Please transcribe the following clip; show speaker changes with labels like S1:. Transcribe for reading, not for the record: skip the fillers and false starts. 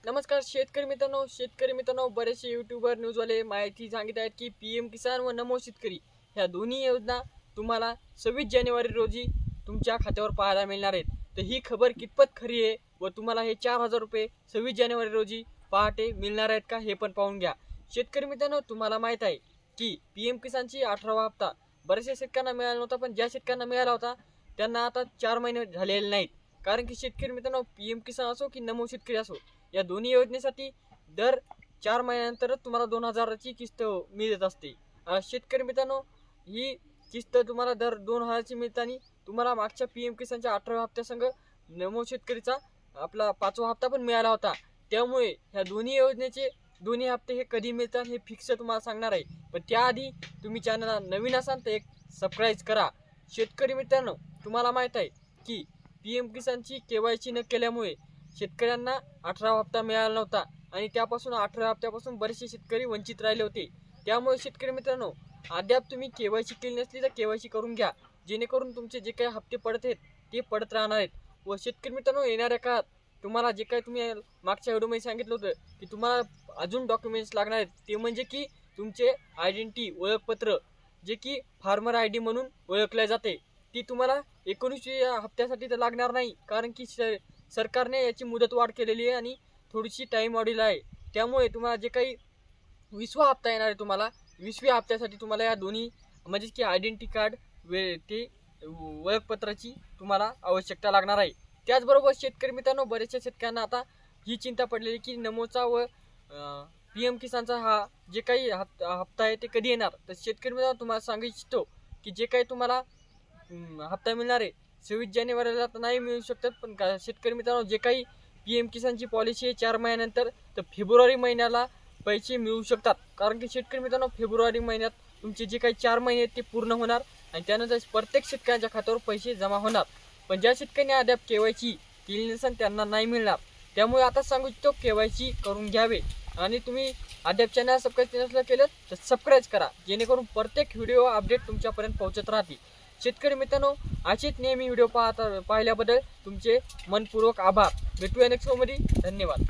S1: नमस्कार शेतकरी मित्रांनो बरेचसे यूट्यूबर न्यूजवाले माहिती सांगित आहेत की PM किसान व नमो शेतकरी ह्या दोन्ही योजना तुम्हाला 26 जानेवारी रोजी तुमच्या खात्यावर पाहायला मिळणार आहेत। तर ही खबर कितपत खरी आहे व तुम्हाला हे 4000 रुपये 26 जानेवारी रोजी पहाटे मिळणार आहेत का हे पण पाहून घ्या। शेतकरी मित्रांनो तुम्हाला माहित आहे की PM किसानची 18वा हप्ता बरेचशा शेतकऱ्यांना मिळाला नव्हता, पण ज्या शेतकऱ्यांना मिळाला होता त्यांना आता 4 महिने झालेले नाहीत। कारण की शेतकरी मित्रांनो PM किसान असो की नमो शेतकरी असो या दोन्ही योजनेसाठी दर 4 महिन्यानंतर तुम्हाला 2000 ची किस्त मिळत असते। शेतकरी मित्रांनो ही किस्त तुम्हाला दर 2000 ची मिळताना तुम्हाला मागच्या PM किसानच्या 18व्या हप्त्यासंग नमो शेतकरीचा आपला 5वा हप्ता पण मिळाला होता। त्यामुळे ह्या दोन्ही योजनेचे दोन्ही हप्ते हे कधी मिळतात हे फिक्स तुम्हाला सांगणार आहे। पण त्याआधी तुम्ही चॅनलला नवीन असाल तर एक सबस्क्राइब करा। शेतकरी मित्रांनो तुम्हाला माहित आहे की PM किसानची KYC न केल्यामुळे शेतकऱ्यांना 18वा हप्ता मिळाला नव्हता आणि त्यापासून 18व्या हप्त्यापासून बरेचसे शेतकरी वंचित राहिले होते। त्यामुळे शेतकरी मित्रांनो अद्याप तुम्ही KYC केली नसली तर KYC करून घ्या, जेणेकरून तुमचे जे काही हप्ते पडत आहेत ते पडत राहणार आहेत। व शेतकरी मित्रांनो येणाऱ्या काळात तुम्हाला जे काही तुम्ही मागच्या व्हिडिओमध्ये सांगितलं होतं की तुम्हाला अजून डॉक्युमेंट्स लागणार आहेत, ते म्हणजे की तुमचे आयडेंटिटी ओळखपत्र जे की फार्मर ID म्हणून ओळखले जाते, ती तुम्हाला 19व्या हप्त्यासाठी तर लागणार नाही। कारण की सरकारने याची मुदतवाढ केलेली आहे आणि थोडीशी टाइम वाढवली आहे। त्यामुळे तुम्हाला जे काही 20वा हप्ता येणार आहे तुम्हाला 20व्या हप्त्यासाठी तुम्हाला या दोन्ही म्हणजे की आयडेंटिटी कार्ड ते ओळखपत्राची तुम्हाला आवश्यकता लागणार आहे। त्याचबरोबर शेतकरी मित्रांनो बरेचशा शेतकऱ्यांना आता ही चिंता पडलेली की नमोचा व PM किसानचा हा जे काही हप्ता आहे ते कधी येणार। तर शेतकरी मित्रांनो तुम्हाला सांगू इच्छितो की जे काही तुम्हाला हप्ता मिळणार आहे 26 जानेवारीला तर नाही मिळू शकतात, पण शेतकरी मित्रांनो जे काही PM किसानची पॉलिसी आहे 4 महिन्यानंतर तर फेब्रुवारी महिन्याला पैसे मिळू शकतात। कारण की शेतकरी मित्रांनो फेब्रुवारी महिन्यात तुमचे जे काही 4 महिने आहेत ते पूर्ण होणार आणि त्यानंतर प्रत्येक शेतकऱ्याच्या खात्यावर पैसे जमा होणार। पण ज्या शेतकऱ्यांनी अद्याप KYC केली नसेल त्यांना नाही मिळणार। त्यामुळे आता सांगू इच्छितो KYC करून घ्यावे आणि तुम्ही अद्याप चॅनल सबस्क्राइब केलं तर सबस्क्राइब करा, जेणेकरून प्रत्येक व्हिडिओ अपडेट तुमच्यापर्यंत पोहोचत राहतील। शेतकरी मित्रांनो असेच नेहमी व्हिडिओ पाहिल्याबद्दल तुमचे मनपूर्वक आभार। भेटूया नेक्स्ट व्हिडिओमध्ये। धन्यवाद।